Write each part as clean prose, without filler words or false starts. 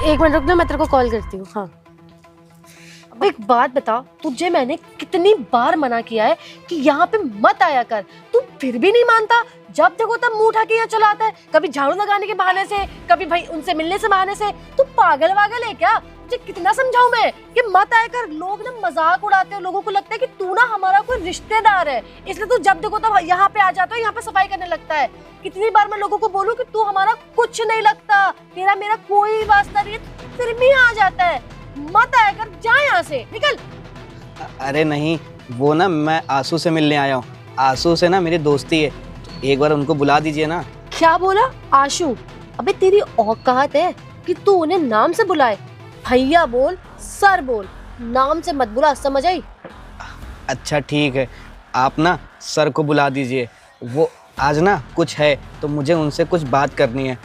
एक मिनट रुक ना, मैं तेरे को कॉल करती हूँ। हाँ अब एक बात बता, तुझे मैंने कितनी बार मना किया है कि यहाँ पे मत आया कर, तू फिर भी नहीं मानता। जब देखो तब मुंह उठा के यहाँ चला आता है, कभी झाड़ू लगाने के बहाने से, कभी भाई उनसे मिलने से बहाने से। तू पागल वागल है क्या? तुझे कितना समझाऊं मैं कि मत आया कर। लोग ना मजाक उड़ाते हैं, लोगों को लगता है कि तू ना हमारा कोई रिश्तेदार है, इसलिए तू जब देखो तब यहाँ पे आ जाता है, यहाँ पे सफाई करने लगता है। कितनी बार मैं लोगों को बोलूं कि तू हमारा कुछ नहीं लगता, तेरा मेरा कोई वास्ता नहीं है, फिर भी आ जाता है। मत आया कर, जा यहाँ से, निकल। अरे नहीं, वो ना मैं आंसू से मिलने आया हूँ। आंसू से ना मेरी दोस्ती है, तो एक बार उनको बुला दीजिए ना। क्या बोला? आशु? अबे तेरी औकात है कि तू उन्हें नाम से बुलाए? भैया बोल, सर बोल, नाम से मत बुला, समझ आई? अच्छा ठीक है, आप ना सर को बुला दीजिए। वो आज ना कुछ है तो मुझे उनसे कुछ बात करनी है।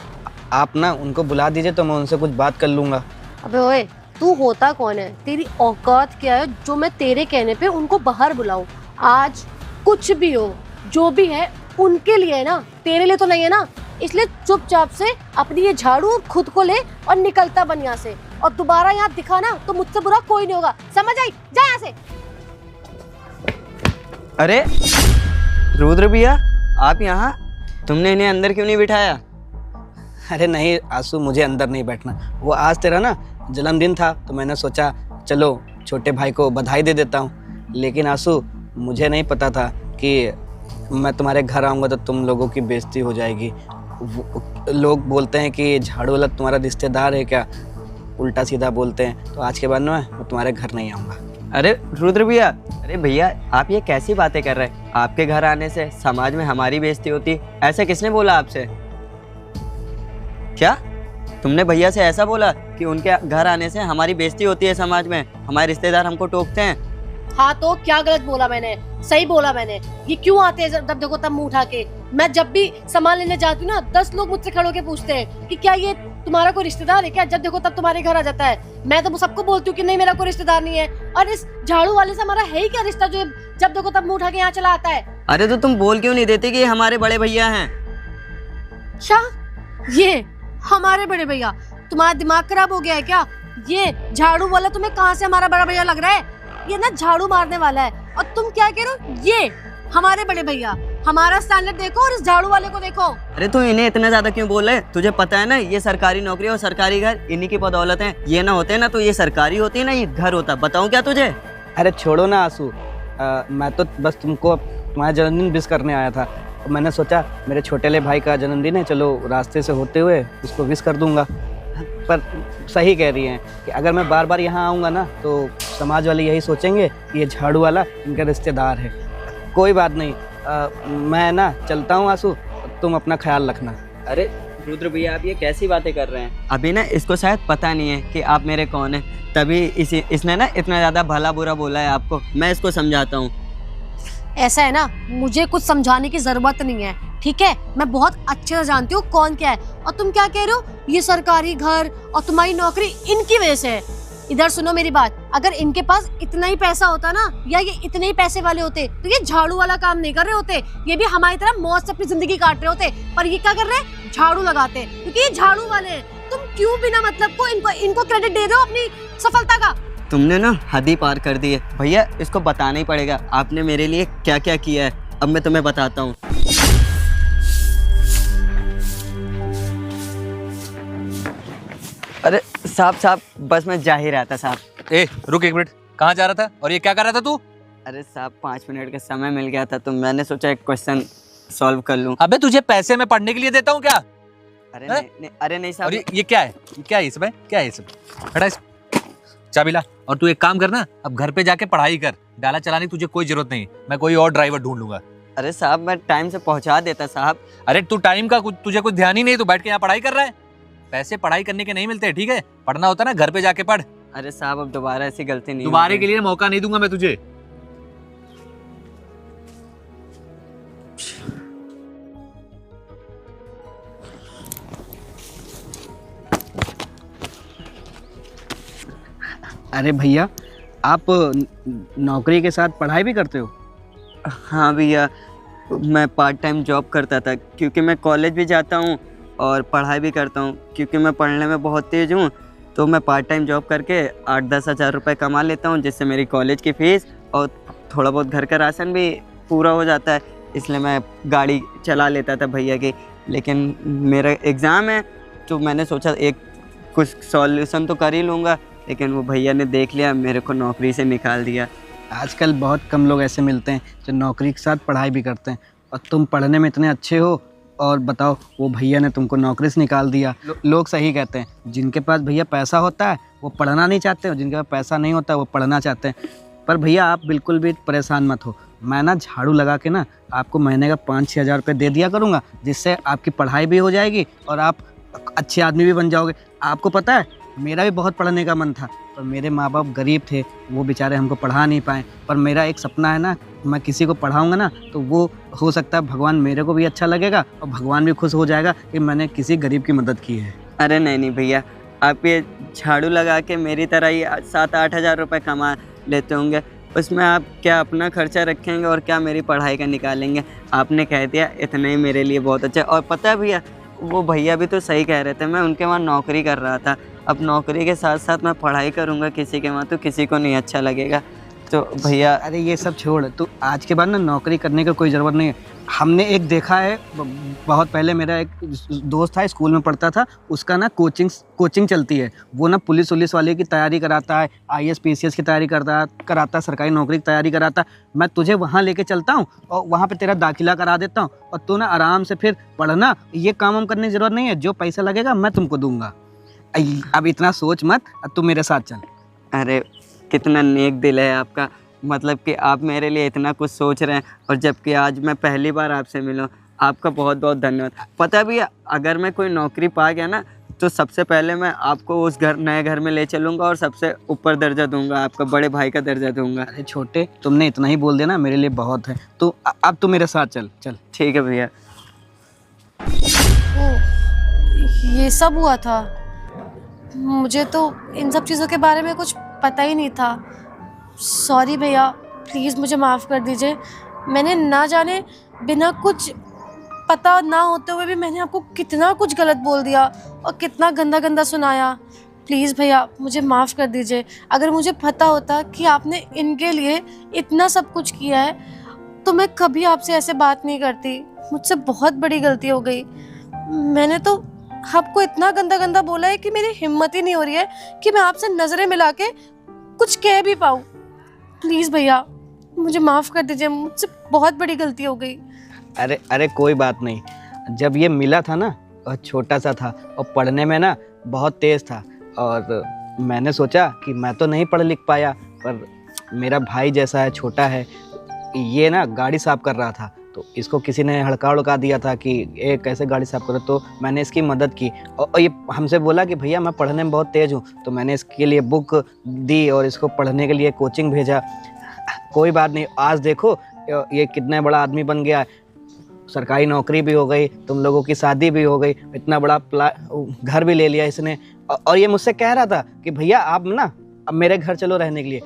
आप ना उनको बुला दीजिए तो मैं उनसे कुछ बात कर लूँगा। अबे ओए, तू होता कौन है? तेरी औकात क्या है जो मैं तेरे कहने पे उनको बाहर बुलाऊं? आज कुछ भी हो, जो भी है उनके लिए है ना, तेरे लिए तो नहीं है ना। इसलिए चुपचाप से अपनी ये झाड़ू खुद को ले और निकलता बन यहाँ से। और दोबारा यहाँ दिखा ना तो मुझसे बुरा कोई नहीं होगा, समझ आई? जा यहाँ से। अरे रुद्र भैया, आप यहाँ? तुमने इन्हें अंदर क्यों नहीं बिठाया? अरे नहीं आंसू, मुझे अंदर नहीं बैठना। वो आज तेरा ना जन्मदिन था तो मैंने सोचा चलो छोटे भाई को बधाई दे देता हूँ। लेकिन आंसू, मुझे नहीं पता था कि मैं तुम्हारे घर आऊँगा तो तुम लोगों की बेइज्जती हो जाएगी। लोग बोलते हैं कि झाड़ू वाला तुम्हारा रिश्तेदार है क्या, उल्टा सीधा बोलते हैं। तो आज के बाद मैं तुम्हारे घर नहीं आऊँगा। अरे रुद्र भैया, अरे भैया आप ये कैसी बातें कर रहे हैं? आपके घर आने से समाज में हमारी बेइज्जती होती, ऐसा किसने बोला आपसे? क्या तुमने भैया से ऐसा बोला कि उनके घर आने से हमारी बेइज्जती होती है समाज में, हमारे रिश्तेदार हमको टोकते हैं? हाँ तो क्या गलत बोला मैंने? सही बोला मैंने। ये क्यों आते हैं जब देखो तब मुंह उठा के? मैं जब भी सामान लेने जाती हूँ ना, 10 लोग मुझसे खड़े होके पूछते हैं कि क्या ये तुम्हारा कोई रिश्तेदार है क्या? जब देखो तब तुम्हारे घर आ जाता है। मैं तो सबको बोलती हूँ कि नहीं, मेरा कोई रिश्तेदार नहीं है। और इस झाड़ू वाले से हमारा है ही क्या रिश्ता जो जब देखो तब मुंह उठा के यहाँ चला आता है? अरे तो तुम बोल क्यों नहीं देते कि ये हमारे बड़े भैया हैं? क्या ये हमारे बड़े भैया? तुम्हारा दिमाग खराब हो गया है क्या? ये झाड़ू वाला तुम्हें कहाँ से हमारा बड़ा भैया लग रहा है? ये ना झाड़ू मारने वाला है और तुम क्या कह रहे हो? ये हमारे बड़े भैया। हमारा स्टैंडर्ड देखो और इस झाड़ू वाले को देखो। अरे तू इन्हें इतना ज्यादा क्यों बोल रहे? तुझे पता है ना, ये सरकारी नौकरी और सरकारी घर इन्हीं की बदौलत है। ये ना होते ना तो ये सरकारी होती ना, ये घर होता। बताऊं क्या तुझे? अरे छोड़ो ना आंसू, मैं तो बस तुमको तुम्हारा जन्मदिन विश करने आया था। तो मैंने सोचा मेरे छोटे भाई का जन्मदिन है, चलो रास्ते से होते हुए उसको विश कर दूंगा। पर सही कह रही हैं कि अगर मैं बार बार यहाँ आऊँगा ना तो समाज वाले यही सोचेंगे कि ये झाड़ू वाला इनका रिश्तेदार है। कोई बात नहीं, मैं ना चलता हूँ आंसू, तुम अपना ख्याल रखना। अरे रुद्र भैया, आप ये कैसी बातें कर रहे हैं? अभी ना इसको शायद पता नहीं है कि आप मेरे कौन हैं, तभी इसने ना इतना ज़्यादा भला बुरा बोला है आपको। मैं इसको समझाता हूँ। ऐसा है ना, मुझे कुछ समझाने की जरूरत नहीं है, ठीक है? मैं बहुत अच्छे से जानती हूँ कौन क्या है। और तुम क्या कह रहे हो? ये सरकारी घर और तुम्हारी नौकरी इनकी वजह से है। इधर सुनो मेरी बात, अगर इनके पास इतना ही पैसा होता ना, या ये इतने ही पैसे वाले होते, तो ये झाड़ू वाला काम नहीं कर रहे होते। ये भी हमारी तरह मौज से अपनी जिंदगी काट रहे होते। पर ये क्या कर रहे हैं? झाड़ू लगाते, क्योंकि ये झाड़ू वाले हैं। तुम क्यों बिना मतलब को इनको क्रेडिट दे रहे हो अपनी सफलता का? तुमने ना हद ही पार कर दी है भैया। इसको बताना ही पड़ेगा आपने मेरे लिए क्या क्या किया है। अब मैं तुम्हें बताता हूँ। अरे साहब बस मैं जा ही रहा था साहब। ए रुक एक मिनट, कहाँ जा रहा था और ये क्या कर रहा था तू? अरे साहब 5 मिनट का समय मिल गया था तो मैंने सोचा एक क्वेश्चन सॉल्व कर लूं। अबे तुझे पैसे मैं पढ़ने के लिए देता हूँ क्या? अरे नहीं, अरे नहीं साहब। और ये क्या है? क्या है इसमें? क्या है इसमें? हटा इस चाबी ला। और तू एक काम करना, अब घर पे जाके पढ़ाई कर। डाला चलाने की तुझे कोई जरूरत नहीं, मैं कोई और ड्राइवर ढूंढ लूंगा। अरे साहब मैं टाइम से पहुंचा देता साहब। अरे तू टाइम का तुझे कुछ ध्यान ही नहीं, तू बैठ के यहाँ पढ़ाई कर रहा है। पैसे पढ़ाई करने के नहीं मिलते, ठीक है? पढ़ना होता ना घर पे जाके पढ़। अरे साहब अब दोबारा ऐसी गलती नहीं दोबारा के लिए मौका नहीं दूंगा मैं तुझे। अरे भैया, आप नौकरी के साथ पढ़ाई भी करते हो? हाँ भैया, मैं पार्ट टाइम जॉब करता था क्योंकि मैं कॉलेज भी जाता हूँ और पढ़ाई भी करता हूँ क्योंकि मैं पढ़ने में बहुत तेज़ हूँ। तो मैं पार्ट टाइम जॉब करके 8-10 हज़ार रुपये कमा लेता हूँ, जिससे मेरी कॉलेज की फ़ीस और थोड़ा बहुत घर का राशन भी पूरा हो जाता है। इसलिए मैं गाड़ी चला लेता था भैया की। लेकिन मेरा एग्ज़ाम है तो मैंने सोचा एक कुछ सॉल्यूशन तो कर ही लूँगा, लेकिन वो भैया ने देख लिया, मेरे को नौकरी से निकाल दिया। आजकल बहुत कम लोग ऐसे मिलते हैं जो नौकरी के साथ पढ़ाई भी करते हैं, और तुम पढ़ने में इतने अच्छे हो और बताओ वो भैया ने तुमको नौकरी से निकाल दिया। लोग सही कहते हैं, जिनके पास भैया पैसा होता है वो पढ़ना नहीं चाहते, और जिनके पास पैसा नहीं होता वो पढ़ना चाहते हैं। पर भैया आप बिल्कुल भी परेशान मत हो, मैं ना झाड़ू लगा के ना आपको महीने का 5-6 हज़ार रुपये दे दिया करूँगा, जिससे आपकी पढ़ाई भी हो जाएगी और आप अच्छे आदमी भी बन जाओगे। आपको पता है मेरा भी बहुत पढ़ने का मन था, पर मेरे माँ बाप गरीब थे, वो बेचारे हमको पढ़ा नहीं पाए। पर मेरा एक सपना है ना, मैं किसी को पढ़ाऊँगा ना तो वो हो सकता है भगवान मेरे को भी अच्छा लगेगा और भगवान भी खुश हो जाएगा कि मैंने किसी गरीब की मदद की है। अरे नहीं भैया, आप ये झाड़ू लगा के मेरी तरह ही 7-8 हज़ार रुपये कमा लेते होंगे, उसमें आप क्या अपना खर्चा रखेंगे और क्या मेरी पढ़ाई का निकालेंगे। आपने कह दिया इतना ही मेरे लिए बहुत अच्छा। और पता है भैया, वो भैया भी तो सही कह रहे थे, मैं उनके वहाँ नौकरी कर रहा था। अब नौकरी के साथ साथ मैं पढ़ाई करूँगा किसी के वहाँ तो किसी को नहीं अच्छा लगेगा। तो भैया अरे ये सब छोड़, तो आज के बाद ना नौकरी करने का कोई ज़रूरत नहीं है। हमने एक देखा है, बहुत पहले मेरा एक दोस्त था, स्कूल में पढ़ता था, उसका ना कोचिंग चलती है। वो ना पुलिस वाले की तैयारी कराता है, IAS PCS की तैयारी कराता है, सरकारी नौकरी की तैयारी कराता है। मैं तुझे वहाँ लेके चलता हूँ और वहाँ पे तेरा दाखिला करा देता हूँ, और तू ना आराम से फिर पढ़ना। ये काम करने की ज़रूरत नहीं है, जो पैसा लगेगा मैं तुमको दूंगा। अब इतना सोच मत, अब तू मेरे साथ चल। अरे कितना नेक दिल है आपका, मतलब कि आप मेरे लिए इतना कुछ सोच रहे हैं, और जबकि आज मैं पहली बार आपसे मिलूं। आपका बहुत बहुत धन्यवाद। पता भी है, अगर मैं कोई नौकरी पा गया ना तो सबसे पहले मैं आपको उस नए घर में ले चलूँगा और सबसे ऊपर दर्जा दूंगा, आपका बड़े भाई का दर्जा दूंगा। अरे छोटे, तुमने इतना ही बोल देना मेरे लिए बहुत है। तो अब तू मेरे साथ चल चल। ठीक है भैया। ये सब हुआ था? मुझे तो इन सब चीज़ों के बारे में कुछ पता ही नहीं था। सॉरी भैया, प्लीज़ मुझे माफ़ कर दीजिए। मैंने ना जाने बिना कुछ पता ना होते हुए भी मैंने आपको कितना कुछ गलत बोल दिया और कितना गंदा गंदा सुनाया। प्लीज़ भैया मुझे माफ़ कर दीजिए। अगर मुझे पता होता कि आपने इनके लिए इतना सब कुछ किया है तो मैं कभी आपसे ऐसे बात नहीं करती। मुझसे बहुत बड़ी गलती हो गई। मैंने तो आपको इतना गंदा गंदा बोला है कि मेरी हिम्मत ही नहीं हो रही है कि मैं आपसे नज़रें मिला के कुछ कह भी पाऊँ। प्लीज़ भैया मुझे माफ़ कर दीजिए, मुझसे बहुत बड़ी गलती हो गई। अरे कोई बात नहीं। जब ये मिला था ना, और छोटा सा था और पढ़ने में ना बहुत तेज़ था, और मैंने सोचा कि मैं तो नहीं पढ़ लिख पाया, पर मेरा भाई जैसा है, छोटा है, ये ना गाड़ी साफ़ कर रहा था, तो इसको किसी ने हड़का उड़का दिया था कि ये कैसे गाड़ी साफ़ करो, तो मैंने इसकी मदद की। और ये हमसे बोला कि भैया मैं पढ़ने में बहुत तेज़ हूँ, तो मैंने इसके लिए बुक दी और इसको पढ़ने के लिए कोचिंग भेजा। कोई बात नहीं, आज देखो ये कितना बड़ा आदमी बन गया, सरकारी नौकरी भी हो गई, तुम लोगों की शादी भी हो गई, इतना बड़ा घर भी ले लिया इसने। और ये मुझसे कह रहा था कि भैया आप ना अब मेरे घर चलो रहने के लिए।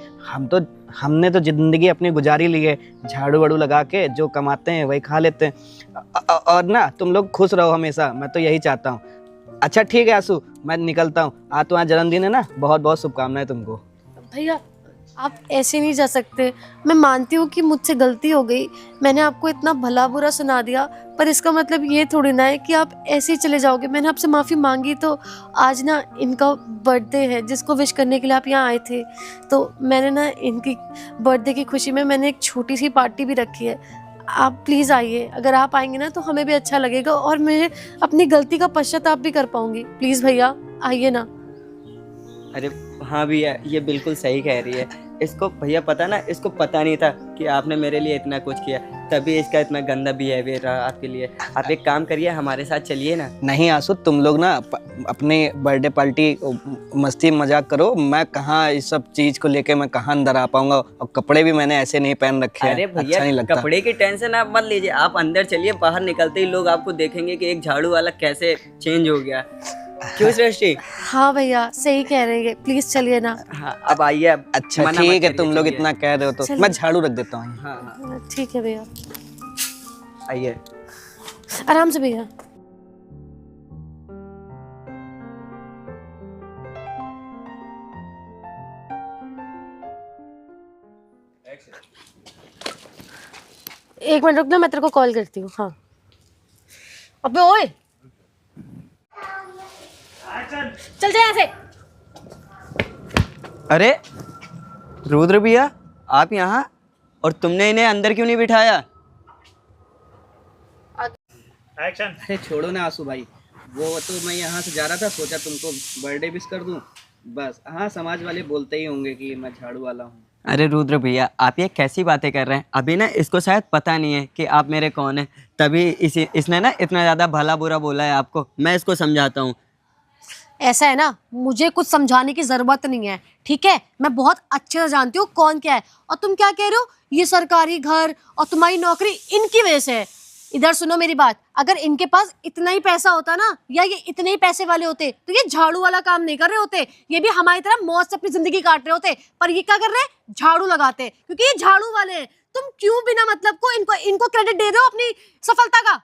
हमने तो ज़िंदगी अपनी गुजारी ली है, झाड़ू वाड़ू लगा के जो कमाते हैं वही खा लेते हैं, और ना तुम लोग खुश रहो हमेशा, मैं तो यही चाहता हूँ। अच्छा ठीक है आंसू, मैं निकलता हूँ, आज तुम्हारा जन्मदिन है ना, बहुत बहुत शुभकामनाएं तुमको। भैया आप ऐसे नहीं जा सकते। मैं मानती हूँ कि मुझसे गलती हो गई, मैंने आपको इतना भला बुरा सुना दिया, पर इसका मतलब ये थोड़ी ना है कि आप ऐसे ही चले जाओगे। मैंने आपसे माफ़ी मांगी, तो आज ना इनका बर्थडे है जिसको विश करने के लिए आप यहाँ आए थे, तो मैंने ना इनकी बर्थडे की खुशी में मैंने एक छोटी सी पार्टी भी रखी है। आप प्लीज़ आइए, अगर आप आएंगे ना तो हमें भी अच्छा लगेगा और मैं अपनी गलती का पश्चाताप भी कर पाऊँगी। प्लीज़ भैया आइए ना। अरे हाँ भैया, ये बिल्कुल सही कह रही है। इसको भैया पता ना, इसको पता नहीं था कि आपने मेरे लिए इतना कुछ किया, तभी इसका इतना गंदा बिहेवियर रहा आपके लिए। आप एक काम करिए, हमारे साथ चलिए ना। नहीं आंसू, तुम लोग ना अपनी बर्थडे पार्टी मस्ती मजाक करो, मैं कहाँ इस सब चीज़ को लेके मैं कहाँ अंदर आ पाऊंगा, और कपड़े भी मैंने ऐसे नहीं पहन रखे हैं। अरे अच्छा भैया नहीं लगता। कपड़े की टेंशन आप मत लीजिए, आप अंदर चलिए। बाहर निकलते ही लोग आपको देखेंगे कि एक झाड़ू वाला कैसे चेंज हो गया। क्यों सृष्टि? हाँ भैया सही कह रहे हैं, प्लीज़ चलिए ना। हाँ अब आइए। अब अच्छा मना मत ठीक है, करिए, तुम लोग चलिए। इतना कह रहे हो तो चलिए। मैं झाड़ू रख देता हूँ। हाँ हाँ ठीक है भैया, आइए। आराम से भैया। एक मिनट रुक ना, मैं तेरे को कॉल करती हूँ। हाँ अबे ओए, चल जा यहाँ से। अरे रुद्र भैया, आप यहाँ, और तुमने इन्हें अंदर क्यों नहीं बिठाया? अरे छोड़ो ना आंसू भाई, वो तो मैं यहाँ से जा रहा था, सोचा तुमको बर्थडे विश कर दूं बस। हाँ, समाज वाले बोलते ही होंगे कि मैं झाड़ू वाला हूँ। अरे रुद्र भैया, आप ये कैसी बातें कर रहे हैं? अभी ना इसको शायद पता नहीं है कि आप मेरे कौन हैं, तभी इसने ना इतना ज़्यादा भला बुरा बोला है आपको। मैं इसको समझाता हूँ। ऐसा है ना, मुझे कुछ समझाने की जरूरत नहीं है, ठीक है? मैं बहुत अच्छे से जानती हूँ कौन क्या है। और तुम क्या कह रहे हो, ये सरकारी घर और तुम्हारी नौकरी इनकी वजह से है। इधर सुनो मेरी बात, अगर इनके पास इतना ही पैसा होता ना, या ये इतने ही पैसे वाले होते, तो ये झाड़ू वाला काम नहीं कर रहे होते। ये भी हमारी तरह मौज से अपनी जिंदगी काट रहे होते। पर ये क्या कर रहे हैं, झाड़ू लगाते, क्योंकि ये झाड़ू वाले हैं। तुम क्यों बिना मतलब को इनको क्रेडिट दे रहे हो अपनी सफलता का?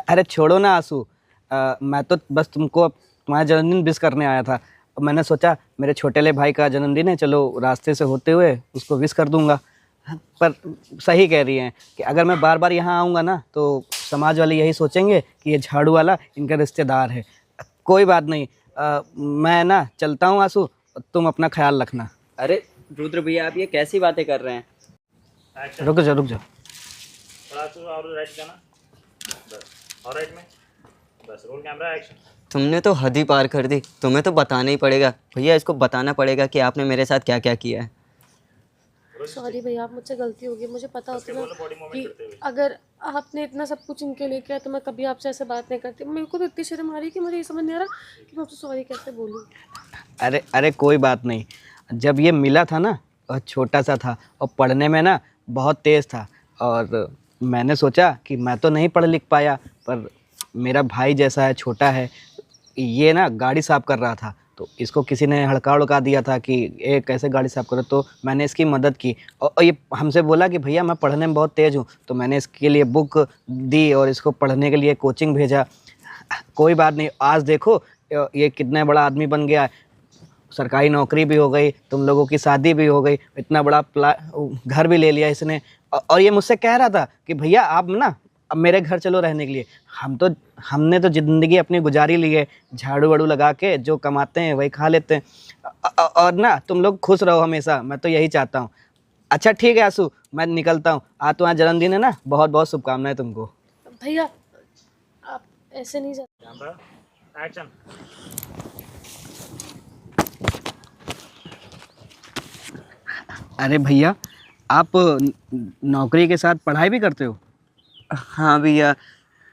अरे छोड़ो ना आंसू, मैं तो बस तुमको तुम्हारा जन्मदिन विश करने आया था। मैंने सोचा मेरे छोटे भाई का जन्मदिन है, चलो रास्ते से होते हुए उसको विश कर दूंगा। पर सही कह रही हैं कि अगर मैं बार बार यहाँ आऊँगा ना तो समाज वाले यही सोचेंगे कि ये झाड़ू वाला इनका रिश्तेदार है। कोई बात नहीं, मैं ना चलता हूँ आंसू, तुम अपना ख्याल रखना। अरे रुद्र भैया, आप ये कैसी बातें कर रहे हैं? रुक जाओ। तुमने तो हद ही पार कर दी। तुम्हें तो बताना ही पड़ेगा भैया, इसको बताना पड़ेगा कि आपने मेरे साथ क्या क्या किया है। सॉरी भैया, आप मुझसे गलती होगी। मुझे पता होता ना कि अगर आपने इतना सब कुछ इनके लिए किया तो मैं कभी आपसे ऐसे बात नहीं करती। मेरे को तो इतनी शर्म आ रही है कि मुझे ये समझ नहीं आ रहा कि मैं आपसे सॉरी कैसे बोलूँ। अरे कोई बात नहीं। जब ये मिला था ना, और छोटा सा था और पढ़ने में ना बहुत तेज़ था, और मैंने सोचा कि मैं तो नहीं पढ़ लिख पाया, पर मेरा भाई जैसा है, छोटा है, ये ना गाड़ी साफ़ कर रहा था, तो इसको किसी ने हड़का उड़का दिया था कि ये कैसे गाड़ी साफ़ करो, तो मैंने इसकी मदद की। और ये हमसे बोला कि भैया मैं पढ़ने में बहुत तेज़ हूँ, तो मैंने इसके लिए बुक दी और इसको पढ़ने के लिए कोचिंग भेजा। कोई बात नहीं, आज देखो ये कितना बड़ा आदमी बन गया है, सरकारी नौकरी भी हो गई, तुम लोगों की शादी भी हो गई, इतना बड़ा घर भी ले लिया इसने। और ये मुझसे कह रहा था कि भैया आप ना अब मेरे घर चलो रहने के लिए। हमने तो ज़िंदगी अपनी गुजारी ली है, झाड़ू वाड़ू लगा के जो कमाते हैं वही खा लेते हैं। और ना तुम लोग खुश रहो हमेशा, मैं तो यही चाहता हूँ। अच्छा ठीक है आंसू, मैं निकलता हूँ। आज तुम्हारा जन्मदिन है ना, बहुत बहुत शुभकामनाएं तुमको। भैया आप ऐसे नहीं जा। अरे भैया, आप नौकरी के साथ पढ़ाई भी करते हो? हाँ भैया,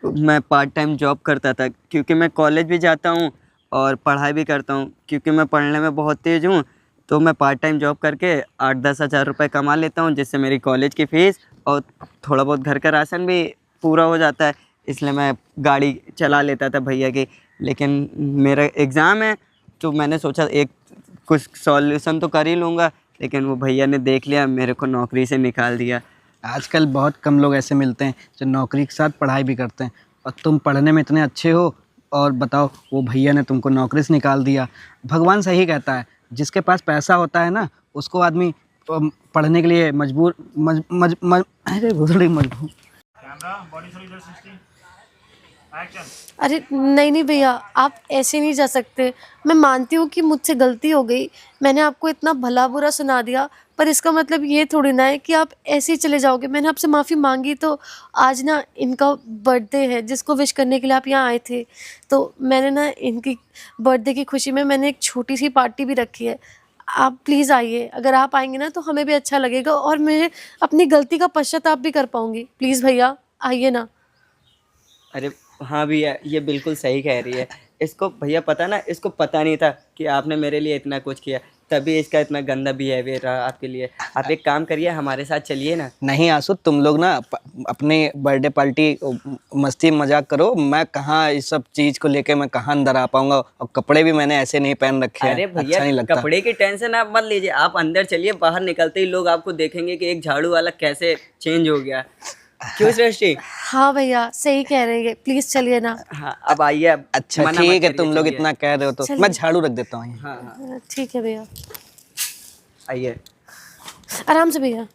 मैं पार्ट टाइम जॉब करता था, क्योंकि मैं कॉलेज भी जाता हूँ और पढ़ाई भी करता हूँ। क्योंकि मैं पढ़ने में बहुत तेज़ हूँ, तो मैं पार्ट टाइम जॉब करके 8-10 हज़ार रुपये कमा लेता हूँ, जिससे मेरी कॉलेज की फ़ीस और थोड़ा बहुत घर का राशन भी पूरा हो जाता है। इसलिए मैं गाड़ी चला लेता था भैया की। लेकिन मेरा एग्ज़ाम है, तो मैंने सोचा एक कुछ सॉल्यूशन तो कर ही लूँगा, लेकिन वो भैया ने देख लिया, मेरे को नौकरी से निकाल दिया। आजकल बहुत कम लोग ऐसे मिलते हैं जो नौकरी के साथ पढ़ाई भी करते हैं, और तुम पढ़ने में इतने अच्छे हो, और बताओ वो भैया ने तुमको नौकरी से निकाल दिया। भगवान सही कहता है, जिसके पास पैसा होता है ना, उसको आदमी पढ़ने के लिए मजबूर अरे नहीं भैया, आप ऐसे नहीं जा सकते। मैं मानती हूँ कि मुझसे गलती हो गई, मैंने आपको इतना भला बुरा सुना दिया, पर इसका मतलब ये थोड़ी ना है कि आप ऐसे ही चले जाओगे। मैंने आपसे माफ़ी मांगी, तो आज ना इनका बर्थडे है जिसको विश करने के लिए आप यहाँ आए थे, तो मैंने ना इनकी बर्थडे की खुशी में मैंने एक छोटी सी पार्टी भी रखी है। आप प्लीज़ आइए, अगर आप आएंगे ना तो हमें भी अच्छा लगेगा, और मैं अपनी गलती का पश्चाताप भी कर पाऊँगी। प्लीज़ भैया आइए ना। अरे हाँ भैया, ये बिल्कुल सही कह रही है। इसको भैया पता ना, इसको पता नहीं था कि आपने मेरे लिए इतना कुछ किया, तभी इसका इतना गंदा बिहेवियर रहा आपके लिए। आप एक काम करिए, हमारे साथ चलिए ना। नहीं आंसू, तुम लोग ना अपने बर्थडे पार्टी मस्ती मजाक करो। मैं कहाँ इस सब चीज़ को लेके मैं कहाँ अंदर आ पाऊंगा, और कपड़े भी मैंने ऐसे नहीं पहन रखे हैं। अरे अच्छा भैया, नहीं लगता। कपड़े की टेंशन आप मत लीजिए, आप अंदर चलिए। बाहर निकलते ही लोग आपको देखेंगे कि एक झाड़ू वाला कैसे चेंज हो गया। क्यों सृष्टि? हाँ भैया सही कह रहे हैं, प्लीज़ चलिए ना। हाँ अब आइए। अब अच्छा मना मत ठीक है, करिए, तुम लोग चलिए। इतना कह रहे हो तो मैं झाड़ू रख देता हूँ। हाँ हाँ। ठीक है भैया। आइए। आराम से भैया।